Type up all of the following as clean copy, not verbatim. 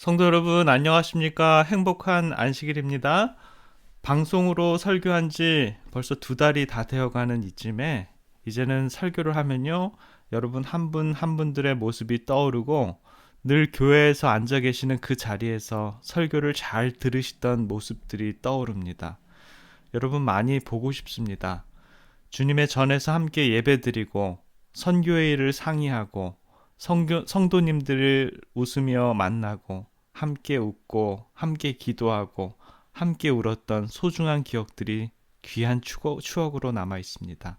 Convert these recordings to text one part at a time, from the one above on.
성도 여러분, 안녕하십니까? 행복한 안식일입니다. 방송으로 설교한 지 벌써 2달이 다 되어가는 이쯤에 이제는 설교를 하면요, 여러분 한 분 한 분들의 모습이 떠오르고 늘 교회에서 앉아 계시는 그 자리에서 설교를 잘 들으시던 모습들이 떠오릅니다. 여러분 많이 보고 싶습니다. 주님의 전에서 함께 예배드리고 선교의 일을 상의하고 성도님들을 웃으며 만나고 함께 웃고 함께 기도하고 함께 울었던 소중한 기억들이 귀한 추억으로 남아 있습니다.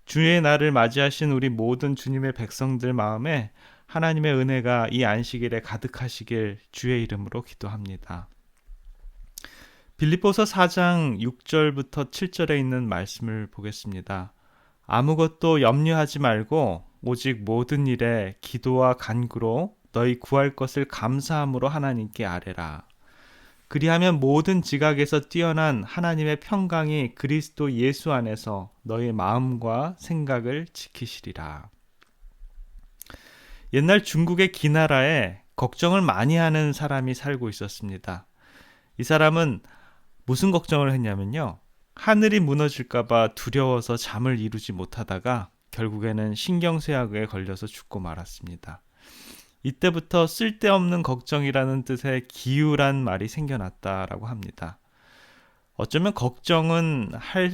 주의 날을 맞이하신 우리 모든 주님의 백성들 마음에 하나님의 은혜가 이 안식일에 가득하시길 주의 이름으로 기도합니다. 빌립보서 4장 6절부터 7절에 있는 말씀을 보겠습니다. 아무것도 염려하지 말고 오직 모든 일에 기도와 간구로 너희 구할 것을 감사함으로 하나님께 아뢰라. 그리하면 모든 지각에서 뛰어난 하나님의 평강이 그리스도 예수 안에서 너희 마음과 생각을 지키시리라. 옛날 중국의 기나라에 걱정을 많이 하는 사람이 살고 있었습니다. 이 사람은 무슨 걱정을 했냐면요, 하늘이 무너질까봐 두려워서 잠을 이루지 못하다가 결국에는 신경쇠약에 걸려서 죽고 말았습니다. 이때부터 쓸데없는 걱정이라는 뜻의 기우란 말이 생겨났다라고 합니다. 어쩌면 걱정은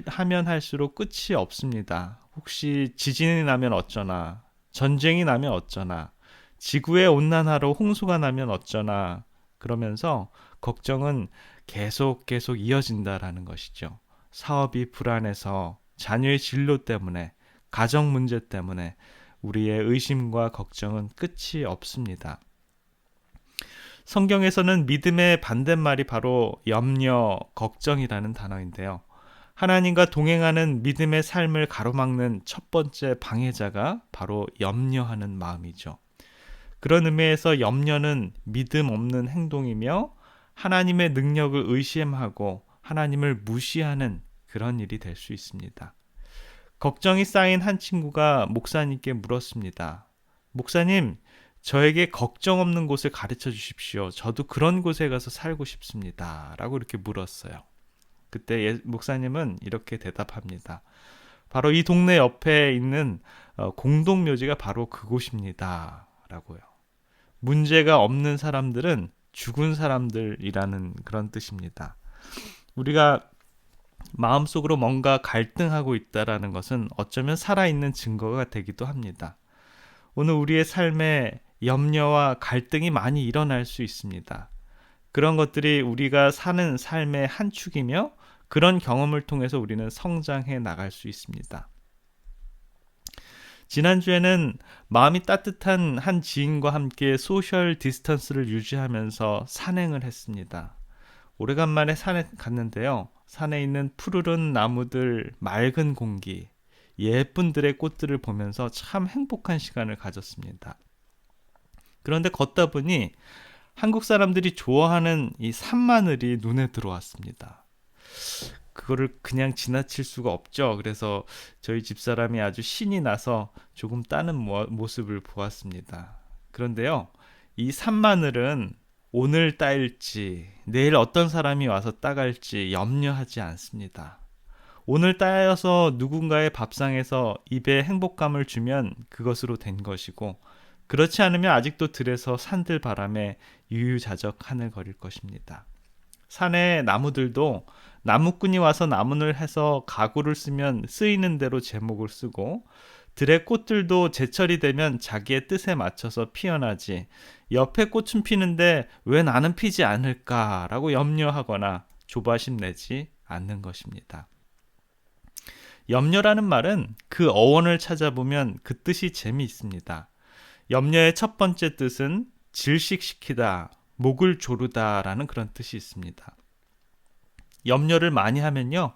하면 할수록 끝이 없습니다. 혹시 지진이 나면 어쩌나, 전쟁이 나면 어쩌나, 지구의 온난화로 홍수가 나면 어쩌나, 그러면서 걱정은 계속 이어진다라는 것이죠. 사업이 불안해서, 자녀의 진로 때문에, 가정 문제 때문에 우리의 의심과 걱정은 끝이 없습니다. 성경에서는 믿음의 반대말이 바로 염려, 걱정이라는 단어인데요. 하나님과 동행하는 믿음의 삶을 가로막는 첫 번째 방해자가 바로 염려하는 마음이죠. 그런 의미에서 염려는 믿음 없는 행동이며 하나님의 능력을 의심하고 하나님을 무시하는 그런 일이 될 수 있습니다. 걱정이 쌓인 한 친구가 목사님께 물었습니다. 목사님, 저에게 걱정 없는 곳을 가르쳐 주십시오. 저도 그런 곳에 가서 살고 싶습니다. 라고 이렇게 물었어요. 그때 목사님은 이렇게 대답합니다. 바로 이 동네 옆에 있는 공동묘지가 바로 그곳입니다. 라고요. 문제가 없는 사람들은 죽은 사람들이라는 그런 뜻입니다. 우리가 마음속으로 뭔가 갈등하고 있다라는 것은 어쩌면 살아있는 증거가 되기도 합니다. 오늘 우리의 삶에 염려와 갈등이 많이 일어날 수 있습니다. 그런 것들이 우리가 사는 삶의 한 축이며 그런 경험을 통해서 우리는 성장해 나갈 수 있습니다. 지난주에는 마음이 따뜻한 한 지인과 함께 소셜 디스턴스를 유지하면서 산행을 했습니다. 오래간만에 산에 갔는데요. 산에 있는 푸르른 나무들, 맑은 공기, 예쁜 들의 꽃들을 보면서 참 행복한 시간을 가졌습니다. 그런데 걷다 보니 한국 사람들이 좋아하는 이 산마늘이 눈에 들어왔습니다. 그거를 그냥 지나칠 수가 없죠. 그래서 저희 집사람이 아주 신이 나서 조금 따는 모습을 보았습니다. 그런데요, 이 산마늘은 오늘 따일지 내일 어떤 사람이 와서 따갈지 염려하지 않습니다. 오늘 따여서 누군가의 밥상에서 입에 행복감을 주면 그것으로 된 것이고, 그렇지 않으면 아직도 들에서 산들 바람에 유유자적 하늘거릴 것입니다. 산의 나무들도 나무꾼이 와서 나무를 해서 가구를 쓰면 쓰이는 대로 제목을 쓰고, 들의 꽃들도 제철이 되면 자기의 뜻에 맞춰서 피어나지, 옆에 꽃은 피는데 왜 나는 피지 않을까라고 염려하거나 조바심 내지 않는 것입니다. 염려라는 말은 그 어원을 찾아보면 그 뜻이 재미있습니다. 염려의 첫 번째 뜻은 질식시키다, 목을 조르다라는 그런 뜻이 있습니다. 염려를 많이 하면요,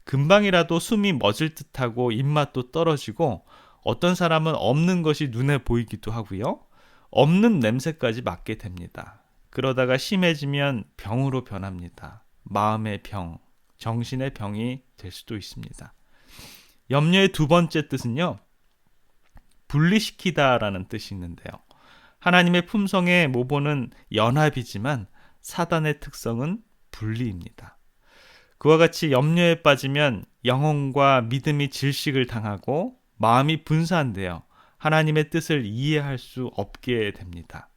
금방이라도 숨이 멎을 듯하고 입맛도 떨어지고 어떤 사람은 없는 것이 눈에 보이기도 하고요, 없는 냄새까지 맡게 됩니다. 그러다가 심해지면 병으로 변합니다. 마음의 병, 정신의 병이 될 수도 있습니다. 염려의 두 번째 뜻은요, 분리시키다라는 뜻이 있는데요. 하나님의 품성의 모본은 연합이지만 사단의 특성은 분리입니다. 그와 같이 염려에 빠지면 영혼과 믿음이 질식을 당하고 마음이 분산되어 하나님의 뜻을 이해할 수 없게 됩니다.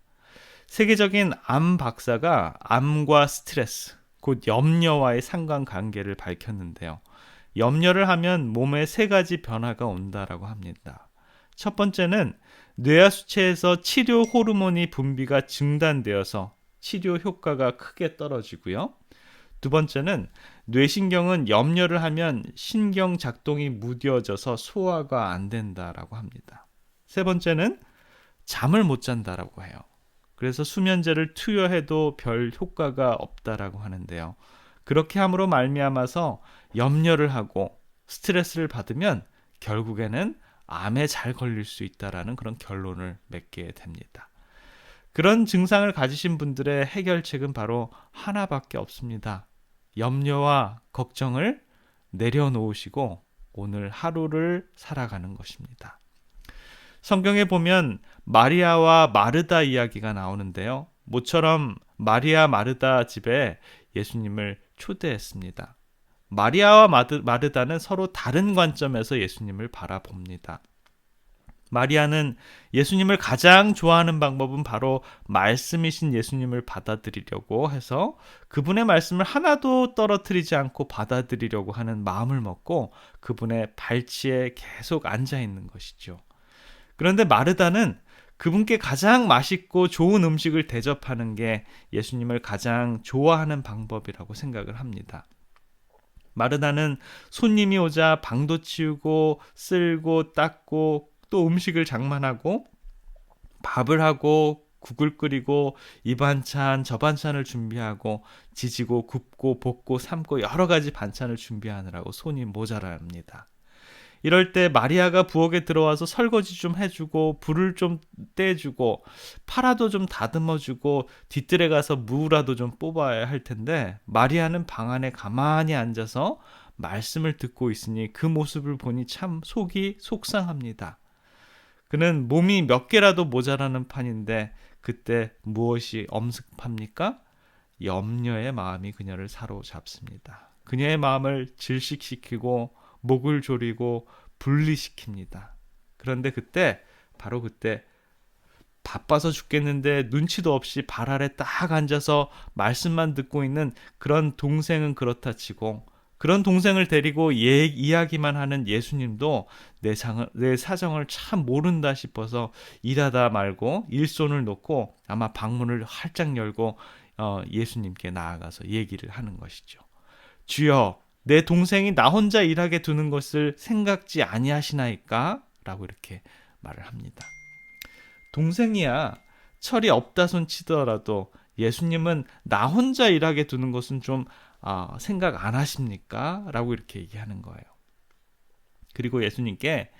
세계적인 암 박사가 암과 스트레스, 곧 염려와의 상관관계를 밝혔는데요. 염려를 하면 몸에 세 가지 변화가 온다라고 합니다. 첫 번째는 뇌하 수체에서 치료 호르몬이 분비가 중단되어서 치료 효과가 크게 떨어지고요. 두 번째는 뇌신경은 염려를 하면 신경 작동이 무뎌져서 소화가 안 된다라고 합니다. 세 번째는 잠을 못 잔다라고 해요. 그래서 수면제를 투여해도 별 효과가 없다라고 하는데요. 그렇게 함으로 말미암아서 염려를 하고 스트레스를 받으면 결국에는 암에 잘 걸릴 수 있다라는 그런 결론을 맺게 됩니다. 그런 증상을 가지신 분들의 해결책은 바로 하나밖에 없습니다. 염려와 걱정을 내려놓으시고 오늘 하루를 살아가는 것입니다. 성경에 보면 마리아와 마르다 이야기가 나오는데요. 모처럼 마리아 마르다 집에 예수님을 초대했습니다. 마리아와 마르다는 서로 다른 관점에서 예수님을 바라봅니다. 마리아는 예수님을 가장 좋아하는 방법은 바로 말씀이신 예수님을 받아들이려고 해서 그분의 말씀을 하나도 떨어뜨리지 않고 받아들이려고 하는 마음을 먹고 그분의 발치에 계속 앉아 있는 것이죠. 그런데 마르다는 그분께 가장 맛있고 좋은 음식을 대접하는 게 예수님을 가장 좋아하는 방법이라고 생각을 합니다. 마르다는 손님이 오자 방도 치우고 쓸고 닦고 또 음식을 장만하고 밥을 하고 국을 끓이고 이 반찬 저 반찬을 준비하고 지지고 굽고 볶고 삶고 여러 가지 반찬을 준비하느라고 손이 모자랍니다. 이럴 때 마리아가 부엌에 들어와서 설거지 좀 해주고 불을 좀 떼주고 파라도 좀 다듬어주고 뒤뜰에 가서 무라도 좀 뽑아야 할 텐데 마리아는 방 안에 가만히 앉아서 말씀을 듣고 있으니 그 모습을 보니 참 속이 속상합니다. 그는 몸이 몇 개라도 모자라는 판인데 그때 무엇이 엄습합니까? 염려의 마음이 그녀를 사로잡습니다. 그녀의 마음을 질식시키고 목을 조리고 분리시킵니다. 그런데 바로 그때 바빠서 죽겠는데 눈치도 없이 발 아래 딱 앉아서 말씀만 듣고 있는 그런 동생은 그렇다 치고 그런 동생을 데리고 이야기만 하는 예수님도 내 사정을 참 모른다 싶어서 일하다 말고 일손을 놓고 아마 방문을 활짝 열고 예수님께 나아가서 얘기를 하는 것이죠. 주여, 내 동생이 나 혼자 일하게 두는 것을 생각지 아니하시나이까? 라고 이렇게 말을 합니다. 동생이야 철이 없다 손 치더라도 예수님은 나 혼자 일하게 두는 것은 좀 생각 안 하십니까? 라고 이렇게 얘기하는 거예요. 그리고 예수님께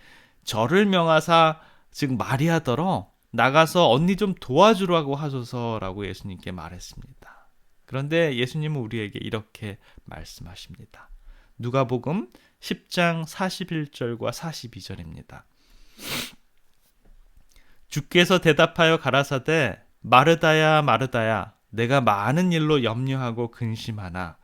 저를 명하사 즉 마리아더러 나가서 언니 좀 도와주라고 하소서라고 예수님께 말했습니다. 그런데 예수님은 우리에게 이렇게 말씀하십니다. 누가복음 10장 41절과 42절입니다. 주께서 대답하여 가라사대 마르다야 마르다야 내가 많은 일로 염려하고 근심하나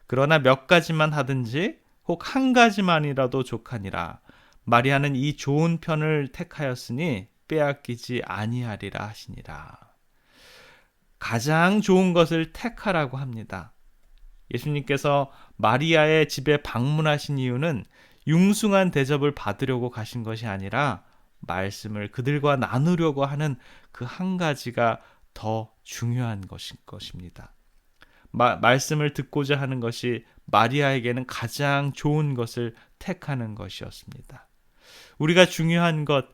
그러나 몇 가지만 하든지 혹 한 가지만이라도 족하니라. 마리아는 이 좋은 편을 택하였으니 빼앗기지 아니하리라 하시니라. 가장 좋은 것을 택하라고 합니다. 예수님께서 마리아의 집에 방문하신 이유는 융숭한 대접을 받으려고 가신 것이 아니라 말씀을 그들과 나누려고 하는 그 한 가지가 더 중요한 것입니다. 말씀을 듣고자 하는 것이 마리아에게는 가장 좋은 것을 택하는 것이었습니다. 우리가 중요한 것,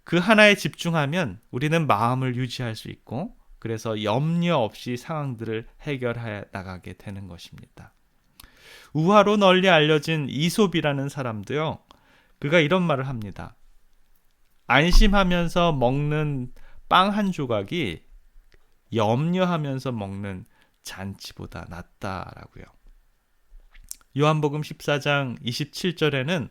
그 하나에 집중하면 우리는 마음을 유지할 수 있고 그래서 염려 없이 상황들을 해결해 나가게 되는 것입니다. 우화로 널리 알려진 이솝이라는 사람도요. 그가 이런 말을 합니다. 안심하면서 먹는 빵 한 조각이 염려하면서 먹는 잔치보다 낫다라고요. 요한복음 14장 27절에는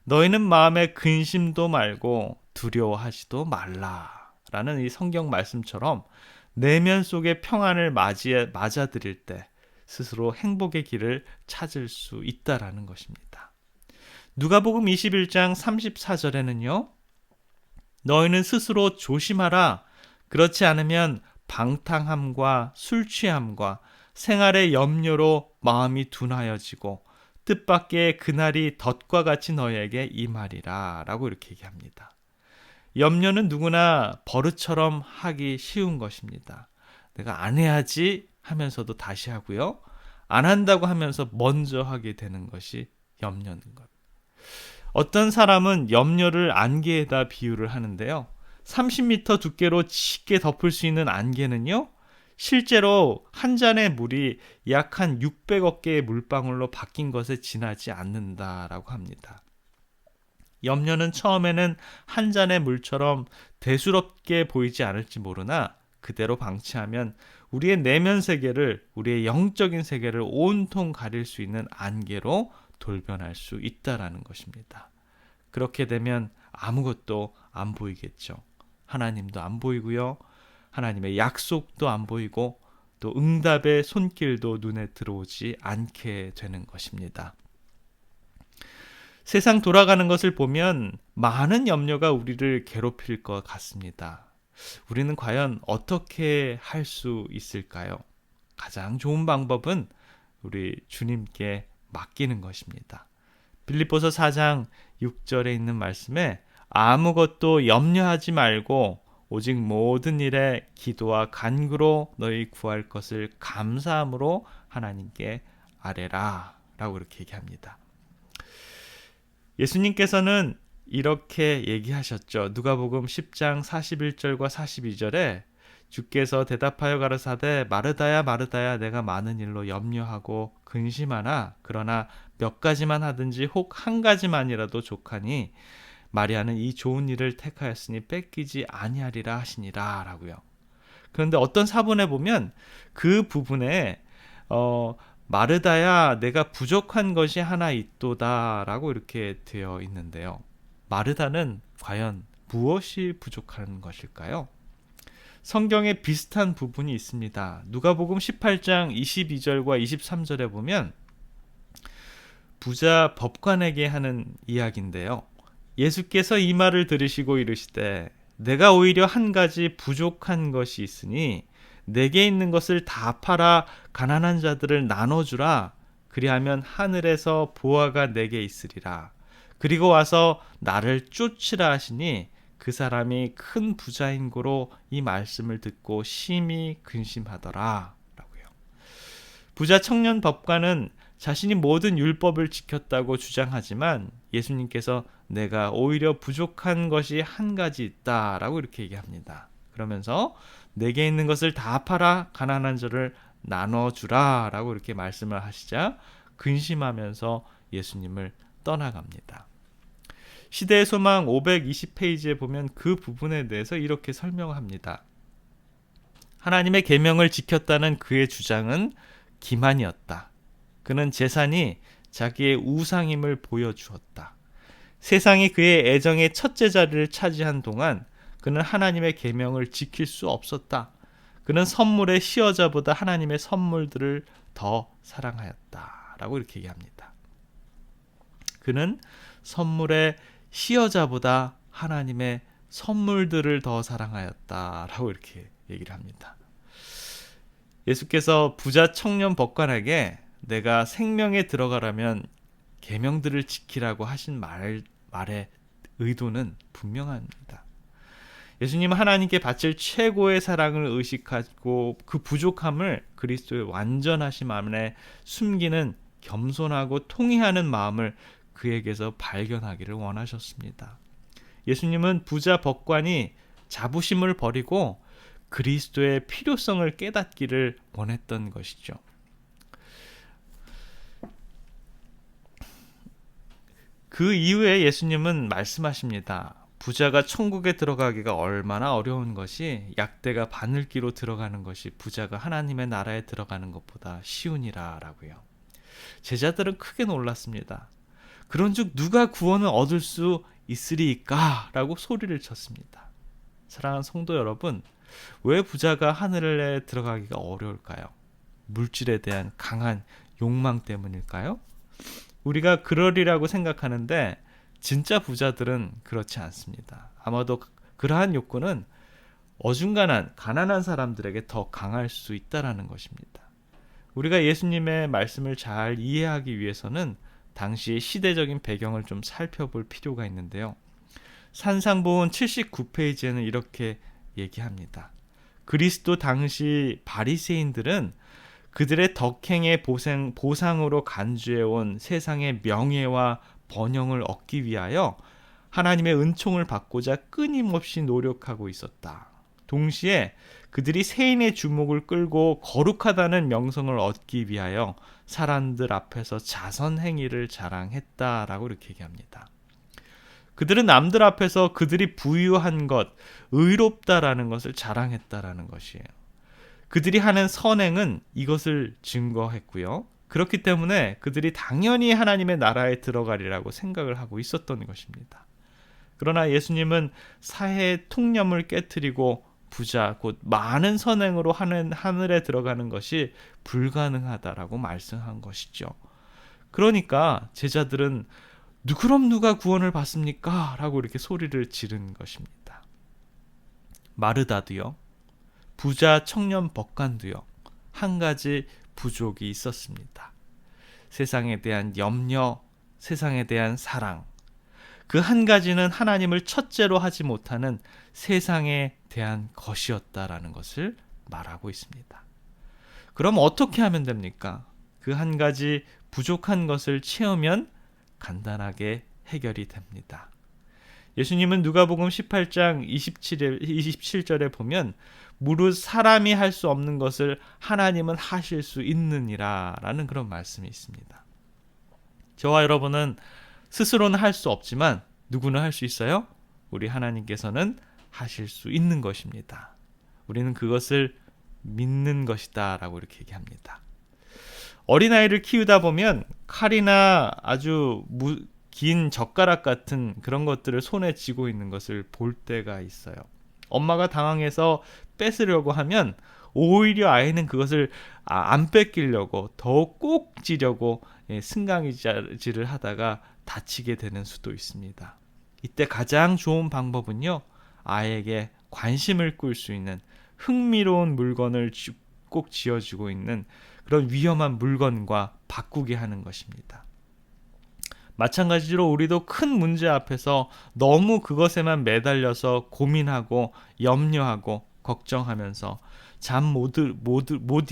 너희는 마음에 근심도 말고 두려워하지도 말라 라는 이 성경 말씀처럼 내면 속의 평안을 맞아들일 때 스스로 행복의 길을 찾을 수 있다라는 것입니다. 누가복음 21장 34절에는요. 너희는 스스로 조심하라. 그렇지 않으면 방탕함과 술 취함과 생활의 염려로 마음이 둔하여지고 뜻밖의 그날이 덫과 같이 너희에게 임하리라 라고 이렇게 얘기합니다. 염려는 누구나 버릇처럼 하기 쉬운 것입니다. 내가 안 해야지 하면서도 다시 하고요. 안 한다고 하면서 먼저 하게 되는 것이 염려인 것. 어떤 사람은 염려를 안개에다 비유를 하는데요. 30m 두께로 짙게 덮을 수 있는 안개는요. 실제로 한 잔의 물이 약 한 600억 개의 물방울로 바뀐 것에 지나지 않는다라고 합니다. 염려는 처음에는 한 잔의 물처럼 대수롭게 보이지 않을지 모르나 그대로 방치하면 우리의 내면 세계를, 우리의 영적인 세계를 온통 가릴 수 있는 안개로 돌변할 수 있다라는 것입니다. 그렇게 되면 아무것도 안 보이겠죠. 하나님도 안 보이고요. 하나님의 약속도 안 보이고 또 응답의 손길도 눈에 들어오지 않게 되는 것입니다. 세상 돌아가는 것을 보면 많은 염려가 우리를 괴롭힐 것 같습니다. 우리는 과연 어떻게 할 수 있을까요? 가장 좋은 방법은 우리 주님께 맡기는 것입니다. 빌립보서 4장 6절에 있는 말씀에 아무것도 염려하지 말고 오직 모든 일에 기도와 간구로 너희 구할 것을 감사함으로 하나님께 아뢰라 라고 이렇게 얘기합니다. 예수님께서는 이렇게 얘기하셨죠. 누가복음 10장 41절과 42절에 주께서 대답하여 가라사대 마르다야 마르다야 내가 많은 일로 염려하고 근심하나 그러나 몇 가지만 하든지 혹 한 가지만이라도 족하니 마리아는 이 좋은 일을 택하였으니 뺏기지 아니하리라 하시니라 라고요. 그런데 어떤 사본에 보면 그 부분에 마르다야 내가 부족한 것이 하나 있도다 라고 이렇게 되어 있는데요. 마르다는 과연 무엇이 부족한 것일까요? 성경에 비슷한 부분이 있습니다. 누가복음 18장 22절과 23절에 보면 부자 법관에게 하는 이야기인데요. 예수께서 이 말을 들으시고 이르시되 내가 오히려 한 가지 부족한 것이 있으니 내게 있는 것을 다 팔아 가난한 자들을 나눠주라. 그리하면 하늘에서 보화가 내게 있으리라. 그리고 와서 나를 쫓으라 하시니 그 사람이 큰 부자인 고로 이 말씀을 듣고 심히 근심하더라 라고요. 부자 청년 법관은 자신이 모든 율법을 지켰다고 주장하지만 예수님께서 내가 오히려 부족한 것이 한 가지 있다라고 이렇게 얘기합니다. 그러면서 내게 있는 것을 다 팔아 가난한 자를 나눠주라 라고 이렇게 말씀을 하시자 근심하면서 예수님을 떠나갑니다. 시대의 소망 520페이지에 보면 그 부분에 대해서 이렇게 설명합니다. 하나님의 계명을 지켰다는 그의 주장은 기만이었다. 그는 재산이 자기의 우상임을 보여주었다. 세상이 그의 애정의 첫째 자리를 차지한 동안 그는 하나님의 계명을 지킬 수 없었다. 그는 선물의 시여자보다 하나님의 선물들을 더 사랑하였다. 라고 이렇게 얘기합니다. 그는 선물의 시여자보다 하나님의 선물들을 더 사랑하였다. 라고 이렇게 얘기를 합니다. 예수께서 부자 청년 법관에게 내가 생명에 들어가려면 계명들을 지키라고 하신 말의 의도는 분명합니다. 예수님은 하나님께 바칠 최고의 사랑을 의식하고 그 부족함을 그리스도의 완전하심 안에 숨기는 겸손하고 통회하는 마음을 그에게서 발견하기를 원하셨습니다. 예수님은 부자 법관이 자부심을 버리고 그리스도의 필요성을 깨닫기를 원했던 것이죠. 그 이후에 예수님은 말씀하십니다. 부자가 천국에 들어가기가 얼마나 어려운 것이 약대가 바늘기로 들어가는 것이 부자가 하나님의 나라에 들어가는 것보다 쉬우니라 라고요. 제자들은 크게 놀랐습니다. 그런즉 누가 구원을 얻을 수 있으리까? 라고 소리를 쳤습니다. 사랑하는 성도 여러분, 왜 부자가 하늘에 들어가기가 어려울까요? 물질에 대한 강한 욕망 때문일까요? 우리가 그러리라고 생각하는데 진짜 부자들은 그렇지 않습니다. 아마도 그러한 욕구는 어중간한 가난한 사람들에게 더 강할 수 있다라는 것입니다. 우리가 예수님의 말씀을 잘 이해하기 위해서는 당시 시대적인 배경을 좀 살펴볼 필요가 있는데요. 산상보훈 79페이지에는 이렇게 얘기합니다. 그리스도 당시 바리새인들은 그들의 덕행의 보상으로 간주해온 세상의 명예와 번영을 얻기 위하여 하나님의 은총을 받고자 끊임없이 노력하고 있었다. 동시에 그들이 세인의 주목을 끌고 거룩하다는 명성을 얻기 위하여 사람들 앞에서 자선 행위를 자랑했다라고 이렇게 얘기합니다. 그들은 남들 앞에서 그들이 부유한 것, 의롭다라는 것을 자랑했다라는 것이에요. 그들이 하는 선행은 이것을 증거했고요. 그렇기 때문에 그들이 당연히 하나님의 나라에 들어가리라고 생각을 하고 있었던 것입니다. 그러나 예수님은 사회의 통념을 깨트리고 부자, 곧 많은 선행으로 하늘에 들어가는 것이 불가능하다라고 말씀한 것이죠. 그러니까 제자들은 그럼 누가 구원을 받습니까? 라고 이렇게 소리를 지른 것입니다. 마르다도요, 부자 청년 법관도요, 한 가지 부족이 있었습니다. 세상에 대한 염려, 세상에 대한 사랑, 그 한 가지는 하나님을 첫째로 하지 못하는 세상에 대한 것이었다라는 것을 말하고 있습니다. 그럼 어떻게 하면 됩니까? 그 한 가지 부족한 것을 채우면 간단하게 해결이 됩니다. 예수님은 누가복음 18장 27절에 보면 무릇 사람이 할 수 없는 것을 하나님은 하실 수 있느니라 라는 그런 말씀이 있습니다. 저와 여러분은 스스로는 할 수 없지만 누구는 할 수 있어요? 우리 하나님께서는 하실 수 있는 것입니다. 우리는 그것을 믿는 것이다 라고 이렇게 얘기합니다. 어린아이를 키우다 보면 칼이나 아주 긴 젓가락 같은 그런 것들을 손에 쥐고 있는 것을 볼 때가 있어요. 엄마가 당황해서 뺏으려고 하면 오히려 아이는 그것을 안 뺏기려고 더욱 꼭 쥐려고 승강이질을 하다가 다치게 되는 수도 있습니다. 이때 가장 좋은 방법은요, 아이에게 관심을 끌 수 있는 흥미로운 물건을 꼭 쥐어주고 있는 그런 위험한 물건과 바꾸게 하는 것입니다. 마찬가지로 우리도 큰 문제 앞에서 너무 그것에만 매달려서 고민하고 염려하고 걱정하면서 잠 못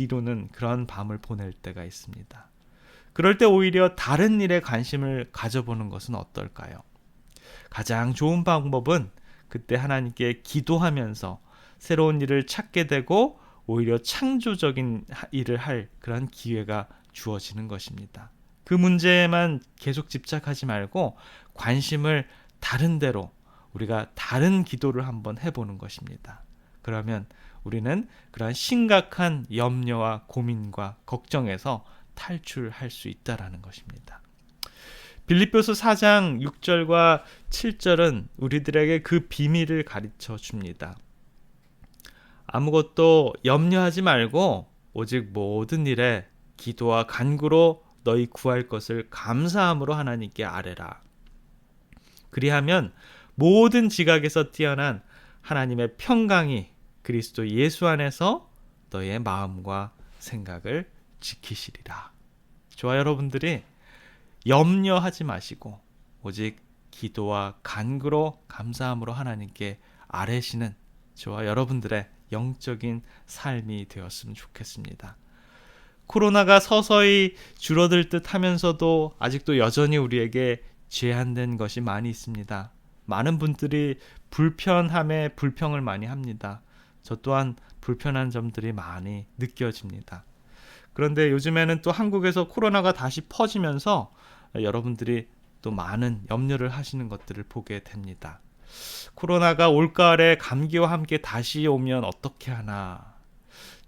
이루는 그런 밤을 보낼 때가 있습니다. 그럴 때 오히려 다른 일에 관심을 가져보는 것은 어떨까요? 가장 좋은 방법은 그때 하나님께 기도하면서 새로운 일을 찾게 되고 오히려 창조적인 일을 할 그런 기회가 주어지는 것입니다. 그 문제에만 계속 집착하지 말고 관심을 다른 데로 우리가 다른 기도를 한번 해보는 것입니다. 그러면 우리는 그러한 심각한 염려와 고민과 걱정에서 탈출할 수 있다라는 것입니다. 빌립보서 4장 6절과 7절은 우리들에게 그 비밀을 가르쳐 줍니다. 아무것도 염려하지 말고 오직 모든 일에 기도와 간구로 너희 구할 것을 감사함으로 하나님께 아뢰라. 그리하면 모든 지각에서 뛰어난 하나님의 평강이 그리스도 예수 안에서 너의 마음과 생각을 지키시리라. 저와 여러분들이 염려하지 마시고 오직 기도와 간구로 감사함으로 하나님께 아뢰시는 저와 여러분들의 영적인 삶이 되었으면 좋겠습니다. 코로나가 서서히 줄어들 듯 하면서도 아직도 여전히 우리에게 제한된 것이 많이 있습니다. 많은 분들이 불편함에 불평을 많이 합니다. 저 또한 불편한 점들이 많이 느껴집니다. 그런데 요즘에는 또 한국에서 코로나가 다시 퍼지면서 여러분들이 또 많은 염려를 하시는 것들을 보게 됩니다. 코로나가 올가을에 감기와 함께 다시 오면 어떻게 하나?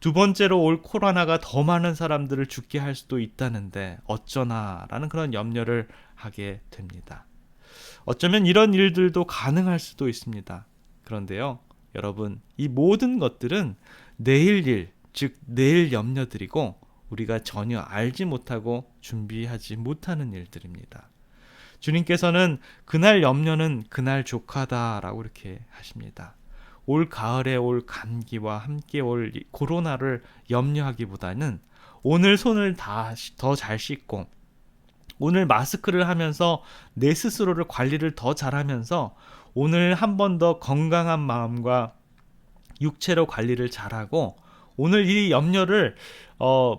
두 번째로 올 코로나가 더 많은 사람들을 죽게 할 수도 있다는데 어쩌나? 라는 그런 염려를 하게 됩니다. 어쩌면 이런 일들도 가능할 수도 있습니다. 그런데요, 여러분, 이 모든 것들은 내일 일, 즉 내일 염려들이고 우리가 전혀 알지 못하고 준비하지 못하는 일들입니다. 주님께서는 그날 염려는 그날 족하다라고 이렇게 하십니다. 올 가을에 올 감기와 함께 올 코로나를 염려하기보다는 오늘 손을 더 잘 씻고 오늘 마스크를 하면서 내 스스로를 관리를 더 잘하면서 오늘 한 번 더 건강한 마음과 육체로 관리를 잘하고 오늘 이 염려를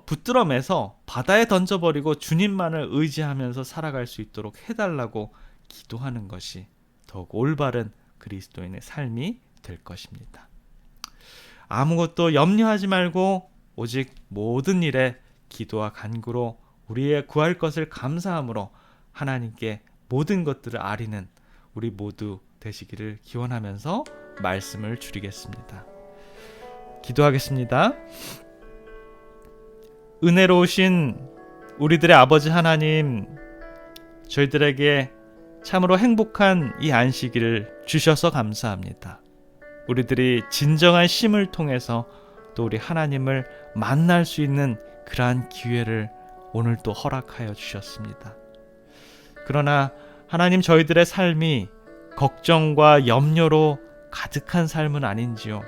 붙들어매서 바다에 던져버리고 주님만을 의지하면서 살아갈 수 있도록 해달라고 기도하는 것이 더욱 올바른 그리스도인의 삶이 될 것입니다. 아무것도 염려하지 말고 오직 모든 일에 기도와 간구로 우리의 구할 것을 감사함으로 하나님께 모든 것들을 아리는 우리 모두 되시기를 기원하면서 말씀을 줄이겠습니다. 기도하겠습니다. 은혜로우신 우리들의 아버지 하나님, 저희들에게 참으로 행복한 이 안식일을 주셔서 감사합니다. 우리들이 진정한 쉼을 통해서 또 우리 하나님을 만날 수 있는 그러한 기회를 오늘 또 허락하여 주셨습니다. 그러나 하나님, 저희들의 삶이 걱정과 염려로 가득한 삶은 아닌지요.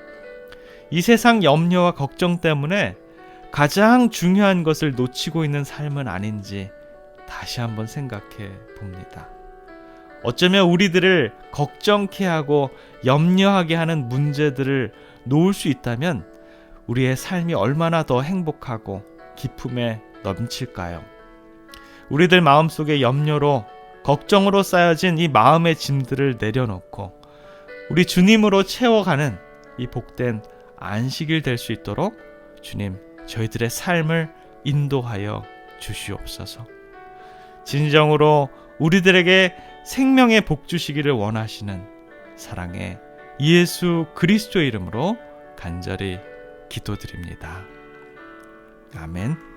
이 세상 염려와 걱정 때문에 가장 중요한 것을 놓치고 있는 삶은 아닌지 다시 한번 생각해 봅니다. 어쩌면 우리들을 걱정케 하고 염려하게 하는 문제들을 놓을 수 있다면 우리의 삶이 얼마나 더 행복하고 기쁨에 넘칠까요? 우리들 마음속에 염려로 걱정으로 쌓여진 이 마음의 짐들을 내려놓고 우리 주님으로 채워가는 이 복된 안식일 될 수 있도록 주님, 저희들의 삶을 인도하여 주시옵소서. 진정으로 우리들에게 생명의 복 주시기를 원하시는 사랑의 예수 그리스도의 이름으로 간절히 기도드립니다. 아멘.